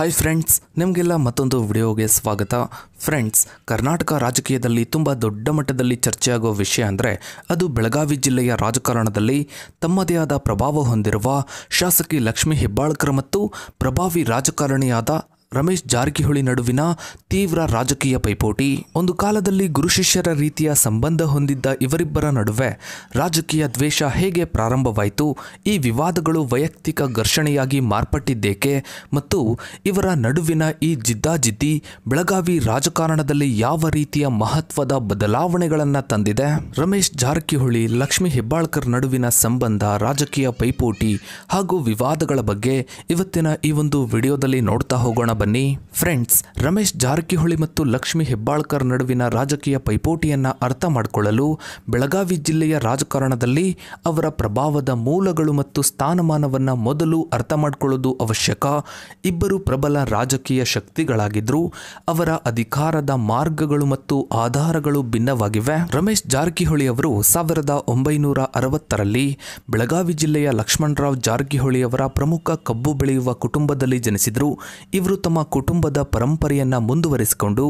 Hi friends, ನಿಮಗೆಲ್ಲ ಮತ್ತೊಂದು ವಿಡಿಯೋಗೆ ಸ್ವಾಗತ. ಫ್ರೆಂಡ್ಸ್, ಕರ್ನಾಟಕ ರಾಜಕೀಯದಲ್ಲಿ ತುಂಬ ದೊಡ್ಡ ಮಟ್ಟದಲ್ಲಿ ಚರ್ಚೆಯಾಗೋ ವಿಷಯ ಅಂದರೆ ಅದು ಬೆಳಗಾವಿ ಜಿಲ್ಲೆಯ ರಾಜಕಾರಣದಲ್ಲಿ ತಮ್ಮದೇ ಆದ ಪ್ರಭಾವ ಹೊಂದಿರುವ ಶಾಸಕಿ ಲಕ್ಷ್ಮೀ ಹೆಬ್ಬಾಳ್ಕರ್ ಮತ್ತು ಪ್ರಭಾವಿ ರಾಜಕಾರಣಿಯಾದ ರಮೇಶ್ ಜಾರಕಿಹೊಳಿ ನಡುವಿನ ತೀವ್ರ ರಾಜಕೀಯ ಪೈಪೋಟಿ. ಒಂದು ಕಾಲದಲ್ಲಿ ಗುರು ಶಿಷ್ಯರ ರೀತಿಯ ಸಂಬಂಧ ಹೊಂದಿದ್ದ ಇವರಿಬ್ಬರ ನಡುವೆ ರಾಜಕೀಯ ದ್ವೇಷ ಹೇಗೆ ಪ್ರಾರಂಭವಾಯಿತು, ಈ ವಿವಾದಗಳು ವೈಯಕ್ತಿಕ ಘರ್ಷಣೆಯಾಗಿ ಮಾರ್ಪಟ್ಟಿದ್ದೇಕೆ ಮತ್ತು ಇವರ ನಡುವಿನ ಈ ಜಿದ್ದಾಜಿದ್ದಿ ಬೆಳಗಾವಿ ರಾಜಕಾರಣದಲ್ಲಿ ಯಾವ ರೀತಿಯ ಮಹತ್ವದ ಬದಲಾವಣೆಗಳನ್ನು ತಂದಿದೆ, ರಮೇಶ್ ಜಾರಕಿಹೊಳಿ ಲಕ್ಷ್ಮೀ ಹೆಬ್ಬಾಳ್ಕರ್ ನಡುವಿನ ಸಂಬಂಧ, ರಾಜಕೀಯ ಪೈಪೋಟಿ ಹಾಗೂ ವಿವಾದಗಳ ಬಗ್ಗೆ ಇವತ್ತಿನ ಈ ಒಂದು ವಿಡಿಯೋದಲ್ಲಿ ನೋಡ್ತಾ ಹೋಗೋಣ ಬನ್ನಿ. ಫ್ರೆಂಡ್ಸ್, ರಮೇಶ್ ಜಾರಕಿಹೊಳಿ ಮತ್ತು ಲಕ್ಷ್ಮೀ ಹೆಬ್ಬಾಳ್ಕರ್ ನಡುವಿನ ರಾಜಕೀಯ ಪೈಪೋಟಿಯನ್ನ ಅರ್ಥ ಮಾಡಿಕೊಳ್ಳಲು ಬೆಳಗಾವಿ ಜಿಲ್ಲೆಯ ರಾಜಕಾರಣದಲ್ಲಿ ಅವರ ಪ್ರಭಾವದ ಮೂಲಗಳು ಮತ್ತು ಸ್ಥಾನಮಾನವನ್ನ ಮೊದಲು ಅರ್ಥ ಮಾಡಿಕೊಳ್ಳುವುದು ಅವಶ್ಯಕ. ಇಬ್ಬರು ಪ್ರಬಲ ರಾಜಕೀಯ ಶಕ್ತಿಗಳಾಗಿದ್ರು, ಅವರ ಅಧಿಕಾರದ ಮಾರ್ಗಗಳು ಮತ್ತು ಆಧಾರಗಳು ಭಿನ್ನವಾಗಿವೆ. ರಮೇಶ್ ಜಾರಕಿಹೊಳಿ ಅವರು 1960ರಲ್ಲಿ ಬೆಳಗಾವಿ ಜಿಲ್ಲೆಯ ಲಕ್ಷ್ಮಣರಾವ್ ಜಾರಕಿಹೊಳಿ ಅವರ ಪ್ರಮುಖ ಕಬ್ಬು ಬೆಳೆಯುವ ಕುಟುಂಬದಲ್ಲಿ ಜನಿಸಿದ್ರು. ಇವರು ತಮ್ಮ ಕುಟುಂಬದ ಪರಂಪರೆಯನ್ನ ಮುಂದುವರಿಸಿಕೊಂಡು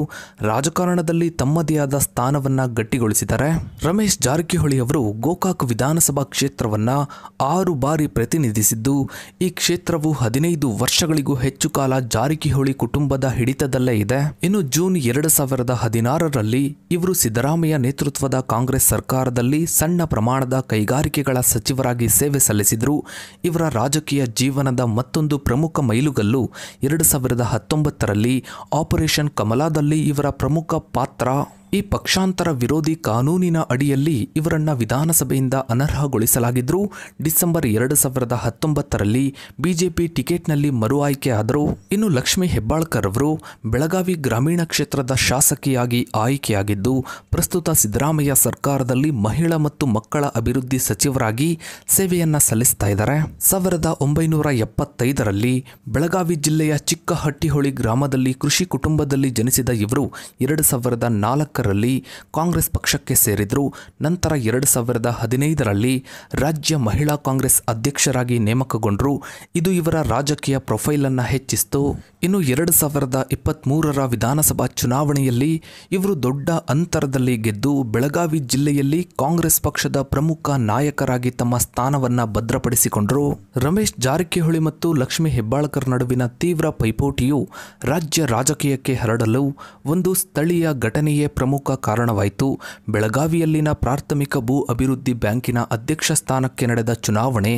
ರಾಜಕಾರಣದಲ್ಲಿ ತಮ್ಮದೇ ಆದ ಸ್ಥಾನವನ್ನ ಗಟ್ಟಿಗೊಳಿಸಿದ್ದಾರೆ. ರಮೇಶ್ ಜಾರಕಿಹೊಳಿ ಅವರು ಗೋಕಾಕ್ ವಿಧಾನಸಭಾ ಕ್ಷೇತ್ರವನ್ನ 6 ಬಾರಿ ಪ್ರತಿನಿಧಿಸಿದ್ದು, ಈ ಕ್ಷೇತ್ರವು 15 ವರ್ಷಗಳಿಗೂ ಹೆಚ್ಚು ಕಾಲ ಜಾರಕಿಹೊಳಿ ಕುಟುಂಬದ ಹಿಡಿತದಲ್ಲೇ ಇದೆ. ಇನ್ನು ಜೂನ್ 2016ರಲ್ಲಿ ಇವರು ಸಿದ್ದರಾಮಯ್ಯ ನೇತೃತ್ವದ ಕಾಂಗ್ರೆಸ್ ಸರ್ಕಾರದಲ್ಲಿ ಸಣ್ಣ ಪ್ರಮಾಣದ ಕೈಗಾರಿಕೆಗಳ ಸಚಿವರಾಗಿ ಸೇವೆ ಸಲ್ಲಿಸಿದ್ರು. ಇವರ ರಾಜಕೀಯ ಜೀವನದ ಮತ್ತೊಂದು ಪ್ರಮುಖ ಮೈಲುಗಲ್ಲು 2019ರಲ್ಲಿ ಆಪರೇಷನ್ ಕಮಲದಲ್ಲಿ ಇವರ ಪ್ರಮುಖ ಪಾತ್ರ. ಈ ಪಕ್ಷಾಂತರ ವಿರೋಧಿ ಕಾನೂನಿನ ಅಡಿಯಲ್ಲಿ ಇವರನ್ನ ವಿಧಾನಸಭೆಯಿಂದ ಅನರ್ಹಗೊಳಿಸಲಾಗಿದ್ರು. ಡಿಸೆಂಬರ್ 2019ರಲ್ಲಿ ಬಿಜೆಪಿ ಟಿಕೆಟ್ನಲ್ಲಿ ಮರು ಆಯ್ಕೆ ಆದರು. ಇನ್ನು ಲಕ್ಷ್ಮೀ ಹೆಬ್ಬಾಳ್ಕರ್ ಅವರು ಬೆಳಗಾವಿ ಗ್ರಾಮೀಣ ಕ್ಷೇತ್ರದ ಶಾಸಕಿಯಾಗಿ ಆಯ್ಕೆಯಾಗಿದ್ದು, ಪ್ರಸ್ತುತ ಸಿದ್ದರಾಮಯ್ಯ ಸರ್ಕಾರದಲ್ಲಿ ಮಹಿಳಾ ಮತ್ತು ಮಕ್ಕಳ ಅಭಿವೃದ್ಧಿ ಸಚಿವರಾಗಿ ಸೇವೆಯನ್ನ ಸಲ್ಲಿಸ್ತಾ ಇದ್ದಾರೆ. 1975ರಲ್ಲಿ ಬೆಳಗಾವಿ ಜಿಲ್ಲೆಯ ಚಿಕ್ಕಹಟ್ಟಿಹೊಳಿ ಗ್ರಾಮದಲ್ಲಿ ಕೃಷಿ ಕುಟುಂಬದಲ್ಲಿ ಜನಿಸಿದ ಇವರು 2004ರಲ್ಲಿ ಕಾಂಗ್ರೆಸ್ ಪಕ್ಷಕ್ಕೆ ಸೇರಿದ್ರು. ನಂತರ 2015ರಲ್ಲಿ ರಾಜ್ಯ ಮಹಿಳಾ ಕಾಂಗ್ರೆಸ್ ಅಧ್ಯಕ್ಷರಾಗಿ ನೇಮಕಗೊಂಡ್ರು. ಇದು ಇವರ ರಾಜಕೀಯ ಪ್ರೊಫೈಲ್ ಅನ್ನ ಹೆಚ್ಚಿಸಿತು. ಇನ್ನು 2023ರ ವಿಧಾನಸಭಾ ಚುನಾವಣೆಯಲ್ಲಿ ಇವರು ದೊಡ್ಡ ಅಂತರದಲ್ಲಿ ಗೆದ್ದು ಬೆಳಗಾವಿ ಜಿಲ್ಲೆಯಲ್ಲಿ ಕಾಂಗ್ರೆಸ್ ಪಕ್ಷದ ಪ್ರಮುಖ ನಾಯಕರಾಗಿ ತಮ್ಮ ಸ್ಥಾನವನ್ನ ಭದ್ರಪಡಿಸಿಕೊಂಡರು. ರಮೇಶ್ ಜಾರಕಿಹೊಳಿ ಮತ್ತು ಲಕ್ಷ್ಮೀ ಹೆಬ್ಬಾಳ್ಕರ್ ನಡುವಿನ ತೀವ್ರ ಪೈಪೋಟಿಯು ರಾಜ್ಯ ರಾಜಕೀಯಕ್ಕೆ ಹರಡಲು ಒಂದು ಸ್ಥಳೀಯ ಘಟನೆಯೇ ಪ್ರಮುಖ ಕಾರಣವಾಯಿತು. ಬೆಳಗಾವಿಯಲ್ಲಿನ ಪ್ರಾಥಮಿಕ ಭೂ ಅಭಿವೃದ್ಧಿ ಬ್ಯಾಂಕಿನ ಅಧ್ಯಕ್ಷ ಸ್ಥಾನಕ್ಕೆ ನಡೆದ ಚುನಾವಣೆ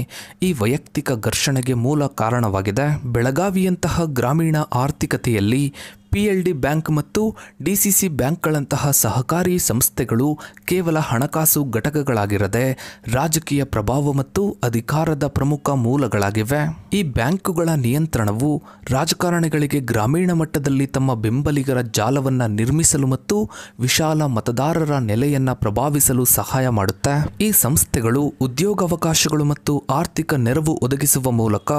ಈ ವೈಯಕ್ತಿಕ ಘರ್ಷಣೆಗೆ ಮೂಲ ಕಾರಣವಾಗಿದೆ. ಬೆಳಗಾವಿಯಂತಹ ಗ್ರಾಮೀಣ ಆರ್ಥಿಕತೆಯಲ್ಲಿ PLD ಬ್ಯಾಂಕ್ ಮತ್ತು DCC ಬ್ಯಾಂಕ್ಗಳಂತಹ ಸಹಕಾರಿ ಸಂಸ್ಥೆಗಳು ಕೇವಲ ಹಣಕಾಸು ಘಟಕಗಳಾಗಿರದೆ ರಾಜಕೀಯ ಪ್ರಭಾವ ಮತ್ತು ಅಧಿಕಾರದ ಪ್ರಮುಖ ಮೂಲಗಳಾಗಿವೆ. ಈ ಬ್ಯಾಂಕುಗಳ ನಿಯಂತ್ರಣವು ರಾಜಕಾರಣಿಗಳಿಗೆ ಗ್ರಾಮೀಣ ಮಟ್ಟದಲ್ಲಿ ತಮ್ಮ ಬೆಂಬಲಿಗರ ಜಾಲವನ್ನು ನಿರ್ಮಿಸಲು ಮತ್ತು ವಿಶಾಲ ಮತದಾರರ ನೆಲೆಯನ್ನ ಪ್ರಭಾವಿಸಲು ಸಹಾಯ ಮಾಡುತ್ತೆ. ಈ ಸಂಸ್ಥೆಗಳು ಉದ್ಯೋಗಾವಕಾಶಗಳು ಮತ್ತು ಆರ್ಥಿಕ ನೆರವು ಒದಗಿಸುವ ಮೂಲಕ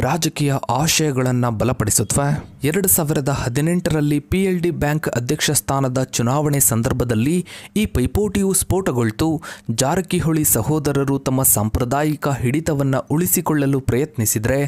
ರಾಜಕೀಯ ಆಶಯಗಳನ್ನು ಬಲಪಡಿಸುತ್ತವೆ. 2018ರಲ್ಲಿ PLD ಬ್ಯಾಂಕ್ ಅಧ್ಯಕ್ಷ ಸ್ಥಾನದ ಚುನಾವಣೆ ಸಂದರ್ಭದಲ್ಲಿ ಈ ಪೈಪೋಟಿಯು ಸ್ಫೋಟಗೊಳ್ತು. ಜಾರಕಿಹೊಳಿ ಸಹೋದರರು ತಮ್ಮ ಸಾಂಪ್ರದಾಯಿಕ ಹಿಡಿತವನ್ನು ಉಳಿಸಿಕೊಳ್ಳಲು ಪ್ರಯತ್ನಿಸಿದರೆ,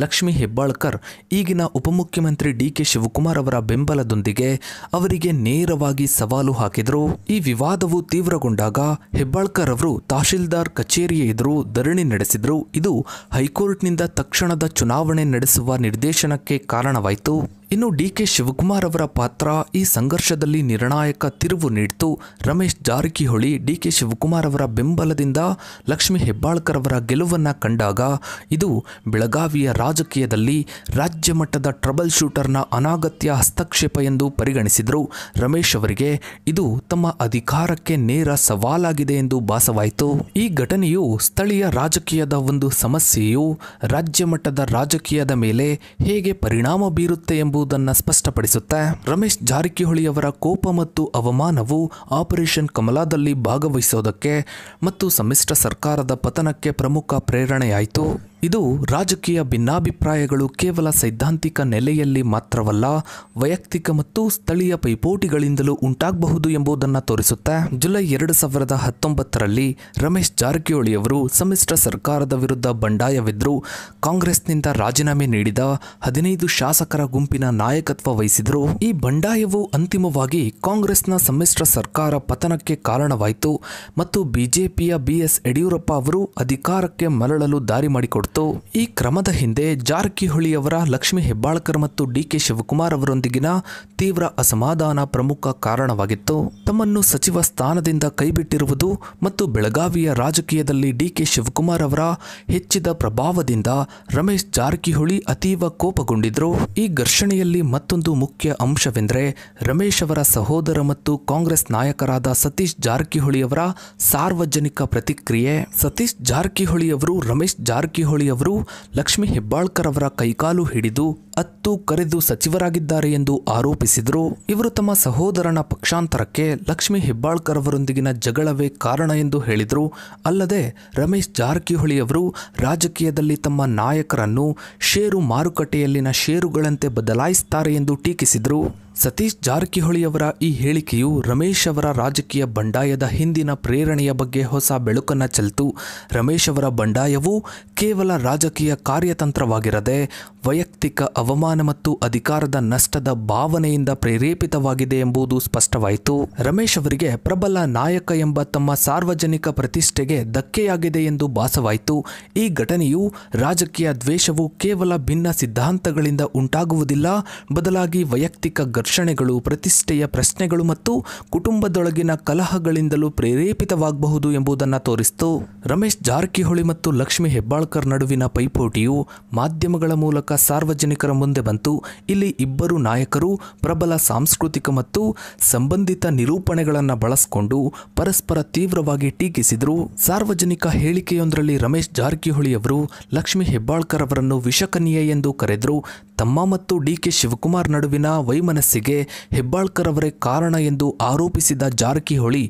ಲಕ್ಷ್ಮೀ ಹೆಬ್ಬಾಳ್ಕರ್ ಈಗಿನ ಉಪಮುಖ್ಯಮಂತ್ರಿ DK ಶಿವಕುಮಾರ್ ಅವರ ಬೆಂಬಲದೊಂದಿಗೆ ಅವರಿಗೆ ನೇರವಾಗಿ ಸವಾಲು ಹಾಕಿದರು. ಈ ವಿವಾದವು ತೀವ್ರಗೊಂಡಾಗ ಹೆಬ್ಬಾಳ್ಕರ್ ಅವರು ತಹಶೀಲ್ದಾರ್ ಕಚೇರಿಯ ಎದುರು ಧರಣಿ ನಡೆಸಿದರು. ಇದು ಹೈಕೋರ್ಟ್ನಿಂದ ತಕ್ಷಣದ ಚುನಾವಣೆ ನಡೆಸುವ ನಿರ್ದೇಶನಕ್ಕೆ ಕಾರಣವಾಯಿತು. ಇನ್ನು DK ಶಿವಕುಮಾರ್ ಅವರ ಪಾತ್ರ ಈ ಸಂಘರ್ಷದಲ್ಲಿ ನಿರ್ಣಾಯಕ ತಿರುವು ನೀಡಿತು. ರಮೇಶ್ ಜಾರಕಿಹೊಳಿ DK ಶಿವಕುಮಾರ್ ಅವರ ಬೆಂಬಲದಿಂದ ಲಕ್ಷ್ಮೀ ಹೆಬ್ಬಾಳ್ಕರ್ ಅವರ ಗೆಲುವನ್ನು ಕಂಡಾಗ ಇದು ಬೆಳಗಾವಿಯ ರಾಜಕೀಯದಲ್ಲಿ ರಾಜ್ಯ ಮಟ್ಟದ ಟ್ರಬಲ್ ಶೂಟರ್ನ ಅನಗತ್ಯ ಹಸ್ತಕ್ಷೇಪ ಎಂದು ಪರಿಗಣಿಸಿದರು. ರಮೇಶ್ ಅವರಿಗೆ ಇದು ತಮ್ಮ ಅಧಿಕಾರಕ್ಕೆ ನೇರ ಸವಾಲಾಗಿದೆ ಎಂದು ಭಾಸವಾಯಿತು. ಈ ಘಟನೆಯು ಸ್ಥಳೀಯ ರಾಜಕೀಯದ ಒಂದು ಸಮಸ್ಯೆಯು ರಾಜ್ಯ ಮಟ್ಟದ ರಾಜಕೀಯದ ಮೇಲೆ ಹೇಗೆ ಪರಿಣಾಮ ಬೀರುತ್ತೆ ಎಂಬುದನ್ನು ಸ್ಪಷ್ಟಪಡಿಸುತ್ತೆ. ರಮೇಶ್ ಜಾರಕಿಹೊಳಿ ಅವರ ಕೋಪ ಮತ್ತು ಅವಮಾನವು ಆಪರೇಷನ್ ಕಮಲದಲ್ಲಿ ಭಾಗವಹಿಸೋದಕ್ಕೆ ಮತ್ತು ಸಮ್ಮಿಶ್ರ ಸರ್ಕಾರದ ಪತನಕ್ಕೆ ಪ್ರಮುಖ ಪ್ರೇರಣೆಯಾಯಿತು. ಇದು ರಾಜಕೀಯ ಭಿನ್ನಾಭಿಪ್ರಾಯಗಳು ಕೇವಲ ಸೈದ್ಧಾಂತಿಕ ನೆಲೆಯಲ್ಲಿ ಮಾತ್ರವಲ್ಲ, ವೈಯಕ್ತಿಕ ಮತ್ತು ಸ್ಥಳೀಯ ಪೈಪೋಟಿಗಳಿಂದಲೂ ಉಂಟಾಗಬಹುದು ಎಂಬುದನ್ನು ತೋರಿಸುತ್ತೆ. ಜುಲೈ 2019ರಲ್ಲಿ ರಮೇಶ್ ಜಾರಕಿಹೊಳಿ ಅವರು ಸಮ್ಮಿಶ್ರ ಸರ್ಕಾರದ ವಿರುದ್ಧ ಬಂಡಾಯವೆದ್ರು ಕಾಂಗ್ರೆಸ್ನಿಂದ ರಾಜೀನಾಮೆ ನೀಡಿದ 15 ಶಾಸಕರ ಗುಂಪಿನ ನಾಯಕತ್ವ ವಹಿಸಿದರು. ಈ ಬಂಡಾಯವು ಅಂತಿಮವಾಗಿ ಕಾಂಗ್ರೆಸ್ನ ಸಮ್ಮಿಶ್ರ ಸರ್ಕಾರ ಪತನಕ್ಕೆ ಕಾರಣವಾಯಿತು ಮತ್ತು ಬಿಜೆಪಿಯ BS ಯಡಿಯೂರಪ್ಪ ಅವರು ಅಧಿಕಾರಕ್ಕೆ ಮರಳಲು ದಾರಿ ಮಾಡಿಕೊಡ್ತು. ಈ ಕ್ರಮದ ಹಿಂದೆ ಜಾರಕಿಹೊಳಿ ಅವರ ಲಕ್ಷ್ಮೀ ಹೆಬ್ಬಾಳ್ಕರ್ ಮತ್ತು DK ಶಿವಕುಮಾರ್ ಅವರೊಂದಿಗಿನ ತೀವ್ರ ಅಸಮಾಧಾನ ಪ್ರಮುಖ ಕಾರಣವಾಗಿತ್ತು. ತಮ್ಮನ್ನು ಸಚಿವ ಸ್ಥಾನದಿಂದ ಕೈಬಿಟ್ಟಿರುವುದು ಮತ್ತು ಬೆಳಗಾವಿಯ ರಾಜಕೀಯದಲ್ಲಿ DK ಶಿವಕುಮಾರ್ ಅವರ ಹೆಚ್ಚಿದ ಪ್ರಭಾವದಿಂದ ರಮೇಶ್ ಜಾರಕಿಹೊಳಿ ಅತೀವ ಕೋಪಗೊಂಡಿದ್ರು. ಈ ಘರ್ಷಣೆಯಲ್ಲಿ ಮತ್ತೊಂದು ಮುಖ್ಯ ಅಂಶವೆಂದರೆ ರಮೇಶ್ ಅವರ ಸಹೋದರ ಮತ್ತು ಕಾಂಗ್ರೆಸ್ ನಾಯಕರಾದ ಸತೀಶ್ ಜಾರಕಿಹೊಳಿ ಅವರ ಸಾರ್ವಜನಿಕ ಪ್ರತಿಕ್ರಿಯೆ. ಸತೀಶ್ ಜಾರಕಿಹೊಳಿ ಅವರು ರಮೇಶ್ ಜಾರಕಿಹೊಳಿ ಅವರು ಲಕ್ಷ್ಮೀ ಹೆಬ್ಬಾಳ್ಕರ್ ಅವರ ಕೈಕಾಲು ಹಿಡಿದು ಅತ್ತು ಕರೆದು ಸಚಿವರಾಗಿದ್ದಾರೆ ಎಂದು ಆರೋಪಿಸಿದರು. ಇವರು ತಮ್ಮ ಸಹೋದರನ ಪಕ್ಷಾಂತರಕ್ಕೆ ಲಕ್ಷ್ಮೀ ಹೆಬ್ಬಾಳ್ಕರ್ ಅವರೊಂದಿಗಿನ ಜಗಳವೇ ಕಾರಣ ಎಂದು ಹೇಳಿದರು. ಅಲ್ಲದೆ ರಮೇಶ್ ಜಾರಕಿಹೊಳಿ ಅವರು ರಾಜಕೀಯದಲ್ಲಿ ತಮ್ಮ ನಾಯಕರನ್ನು ಷೇರು ಮಾರುಕಟ್ಟೆಯಲ್ಲಿನ ಷೇರುಗಳಂತೆ ಬದಲಾಯಿಸುತ್ತಾರೆ ಎಂದು ಟೀಕಿಸಿದರು. ಸತೀಶ್ ಜಾರಕಿಹೊಳಿ ಅವರ ಈ ಹೇಳಿಕೆಯು ರಮೇಶ್ ಅವರ ರಾಜಕೀಯ ಬಂಡಾಯದ ಹಿಂದಿನ ಪ್ರೇರಣೆಯ ಬಗ್ಗೆ ಹೊಸ ಬೆಳಕನ್ನು ಚೆಲ್ಲಿತು. ರಮೇಶ್ ಅವರ ಬಂಡಾಯವು ಕೇವಲ ರಾಜಕೀಯ ಕಾರ್ಯತಂತ್ರವಾಗಿರದೆ ವೈಯಕ್ತಿಕ ಅವಮಾನ ಮತ್ತು ಅಧಿಕಾರದ ನಷ್ಟದ ಭಾವನೆಯಿಂದ ಪ್ರೇರೇಪಿತವಾಗಿದೆ ಎಂಬುದು ಸ್ಪಷ್ಟವಾಯಿತು. ರಮೇಶ್ ಅವರಿಗೆ ಪ್ರಬಲ ನಾಯಕ ಎಂಬ ತಮ್ಮ ಸಾರ್ವಜನಿಕ ಪ್ರತಿಷ್ಠೆಗೆ ಧಕ್ಕೆಯಾಗಿದೆ ಎಂದು ಭಾಸವಾಯಿತು. ಈ ಘಟನೆಯು ರಾಜಕೀಯ ದ್ವೇಷವು ಕೇವಲ ಭಿನ್ನ ಸಿದ್ಧಾಂತಗಳಿಂದ ಉಂಟಾಗುವುದಿಲ್ಲ, ಬದಲಾಗಿ ವೈಯಕ್ತಿಕ ಘರ್ಷಣೆಗಳು, ಪ್ರತಿಷ್ಠೆಯ ಪ್ರಶ್ನೆಗಳು ಮತ್ತು ಕುಟುಂಬದೊಳಗಿನ ಕಲಹಗಳಿಂದಲೂ ಪ್ರೇರೇಪಿತವಾಗಬಹುದು ಎಂಬುದನ್ನು ತೋರಿಸಿತು. ರಮೇಶ್ ಜಾರಕಿಹೊಳಿ ಮತ್ತು ಲಕ್ಷ್ಮೀ ಹೆಬ್ಬಾಳ್ಕರ್ ನಡುವಿನ ಪೈಪೋಟಿಯು ಮಾಧ್ಯಮಗಳ ಮೂಲಕ ಸಾರ್ವಜನಿಕರ ಮುಂದೆ ಬಂತು. ಇಲ್ಲಿ ಇಬ್ಬರು ನಾಯಕರು ಪ್ರಬಲ ಸಾಂಸ್ಕೃತಿಕ ಮತ್ತು ಸಂಬಂಧಿತ ನಿರೂಪಣೆಗಳನ್ನು ಬಳಸಿಕೊಂಡು ಪರಸ್ಪರ ತೀವ್ರವಾಗಿ ಟೀಕಿಸಿದರು. ಸಾರ್ವಜನಿಕ ಹೇಳಿಕೆಯೊಂದರಲ್ಲಿ ರಮೇಶ್ ಜಾರಕಿಹೊಳಿ ಅವರು ಲಕ್ಷ್ಮೀ ಹೆಬ್ಬಾಳ್ಕರ್ ಅವರನ್ನು ವಿಷಕನ್ಯೆ ಎಂದು ಕರೆದರು. ತಮ್ಮ ಮತ್ತು DK ಶಿವಕುಮಾರ್ ನಡುವಿನ ವೈಮನಸ್ಸಿಗೆ ಹೆಬ್ಬಾಳ್ಕರ್ ಅವರೇ ಕಾರಣ ಎಂದು ಆರೋಪಿಸಿದ ಜಾರಕಿಹೊಳಿ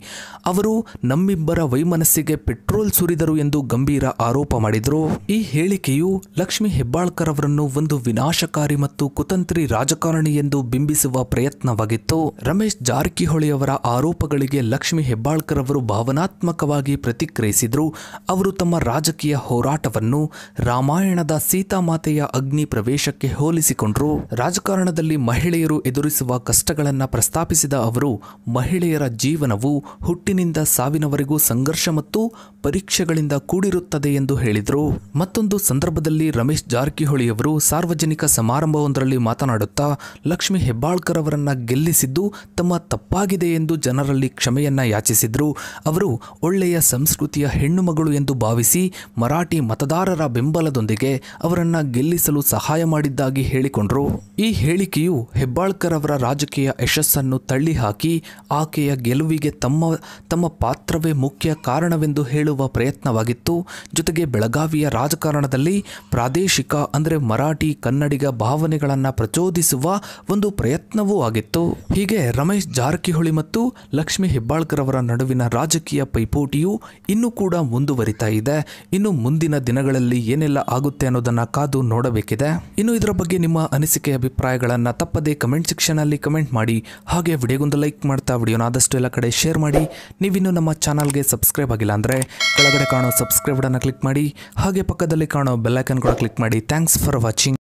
ಅವರು ನಮ್ಮಿಬ್ಬರ ವೈಮನಸ್ಸಿಗೆ ಪೆಟ್ರೋಲ್ ಸುರಿದರು ಎಂದು ಗಂಭೀರ ಆರೋಪ ಮಾಡಿದರು. ಈ ಹೇಳಿಕೆಯು ಲಕ್ಷ್ಮೀ ಹೆಬ್ಬಾಳ್ಕರ್ ಅವರನ್ನು ಒಂದು ವಿನಾಶಕಾರಿ ಮತ್ತು ಕುತಂತ್ರಿ ರಾಜಕಾರಣಿ ಎಂದು ಬಿಂಬಿಸುವ ಪ್ರಯತ್ನವಾಗಿತ್ತು. ರಮೇಶ್ ಜಾರಕಿಹೊಳಿ ಅವರ ಆರೋಪಗಳಿಗೆ ಲಕ್ಷ್ಮೀ ಹೆಬ್ಬಾಳ್ಕರ್ ಅವರು ಭಾವನಾತ್ಮಕವಾಗಿ ಪ್ರತಿಕ್ರಿಯಿಸಿದರು. ಅವರು ತಮ್ಮ ರಾಜಕೀಯ ಹೋರಾಟವನ್ನು ರಾಮಾಯಣದ ಸೀತಾಮಾತೆಯ ಅಗ್ನಿ ಪ್ರವೇಶಕ್ಕೆ ಹೋಲಿಸಿಕೊಂಡರು. ರಾಜಕಾರಣದಲ್ಲಿ ಮಹಿಳೆಯರು ಎದುರಿಸುವ ಕಷ್ಟಗಳನ್ನು ಪ್ರಸ್ತಾಪಿಸಿದ ಅವರು ಮಹಿಳೆಯರ ಜೀವನವು ಹುಟ್ಟಿನಿಂದ ಸಾವಿನವರೆಗೂ ಸಂಘರ್ಷ ಮತ್ತು ಪರೀಕ್ಷೆಗಳಿಂದ ಕೂಡಿರುತ್ತದೆ ಎಂದು ಹೇಳಿದರು. ಮತ್ತೊಂದು ಸಂದರ್ಭದಲ್ಲಿ ರಮೇಶ್ ಜಾರಕಿಹೊಳಿ ಅವರು ಸಾರ್ವಜನಿಕ ಸಮಾರಂಭವೊಂದರಲ್ಲಿ ಮಾತನಾಡುತ್ತಾ ಲಕ್ಷ್ಮೀ ಹೆಬ್ಬಾಳ್ಕರ್ ಅವರನ್ನ ಗೆಲ್ಲಿಸಿದ್ದು ತಮ್ಮ ತಪ್ಪಾಗಿದೆ ಎಂದು ಜನರಲ್ಲಿ ಕ್ಷಮೆಯನ್ನ ಯಾಚಿಸಿದರು. ಅವರು ಒಳ್ಳೆಯ ಸಂಸ್ಕೃತಿಯ ಹೆಣ್ಣುಮಗಳು ಎಂದು ಭಾವಿಸಿ ಮರಾಠಿ ಮತದಾರರ ಬೆಂಬಲದೊಂದಿಗೆ ಅವರನ್ನ ಗೆಲ್ಲಿಸಲು ಸಹಾಯ ಮಾಡಿದ್ದಾಗಿ ಹೇಳಿಕೊಂಡರು. ಈ ಹೇಳಿಕೆಯು ಹೆಬ್ಬಾಳ್ಕರ್ ಅವರ ರಾಜಕೀಯ ಯಶಸ್ಸನ್ನು ತಳ್ಳಿಹಾಕಿ ಆಕೆಯ ಗೆಲುವಿಗೆ ತಮ್ಮ ಪಾತ್ರವೇ ಮುಖ್ಯ ಕಾರಣವೆಂದು ಹೇಳುವ ಪ್ರಯತ್ನವಾಗಿತ್ತು. ಜೊತೆಗೆ ಬೆಳಗಾವಿಯ ರಾಜಕಾರಣದಲ್ಲಿ ಪ್ರಾದೇಶಿಕ ಅಂದರೆ ಮರಾಠಿ ಕನ್ನಡಿಗ ಭಾವನೆಗಳನ್ನು ಪ್ರಚೋದಿಸುವ ಒಂದು ಪ್ರಯತ್ನವೂ ಆಗಿತ್ತು. ಹೀಗೆ ರಮೇಶ್ ಜಾರಕಿಹೊಳಿ ಮತ್ತು ಲಕ್ಷ್ಮೀ ಹೆಬ್ಬಾಳ್ಕರ್ ಅವರ ನಡುವಿನ ರಾಜಕೀಯ ಪೈಪೋಟಿಯು ಇನ್ನೂ ಕೂಡ ಮುಂದುವರಿತಾ ಇದೆ. ಇನ್ನು ಮುಂದಿನ ದಿನಗಳಲ್ಲಿ ಏನೆಲ್ಲ ಆಗುತ್ತೆ ಅನ್ನೋದನ್ನ ಕಾದು ನೋಡಬೇಕಿದೆ. ಇನ್ನು ಇದರ ಬಗ್ಗೆ ನಿಮ್ಮ ಅನಿಸಿಕೆ ಅಭಿಪ್ರಾಯಗಳನ್ನು ತಪ್ಪದೇ ಕಮೆಂಟ್ ಸೆಕ್ಷನ್ ಅಲ್ಲಿ ಕಮೆಂಟ್ ಮಾಡಿ. ಹಾಗೆ ವಿಡಿಯೋಗೊಂದು ಲೈಕ್ ಮಾಡ್ತಾ ವಿಡಿಯೋನ ಆದಷ್ಟು ಎಲ್ಲ ಕಡೆ ಶೇರ್ ಮಾಡಿ. ನೀವಿನ್ನು ನಮ್ಮ ಚಾನಲ್ಗೆ ಸಬ್ಸ್ಕ್ರೈಬ್ ಆಗಿಲ್ಲ ಅಂದರೆ ಕೆಳಗಡೆ ಕಾಣೋ ಸಬ್ಸ್ಕ್ರೈಬ್ ಬಟನ್ ಕ್ಲಿಕ್ ಮಾಡಿ. ಹಾಗೆ ಪಕ್ಕದಲ್ಲಿ ಕಾಣೋ ಬೆಲ್ ಐಕಾನ್ ಕೂಡ ಕ್ಲಿಕ್ ಮಾಡಿ. Thanks for watching.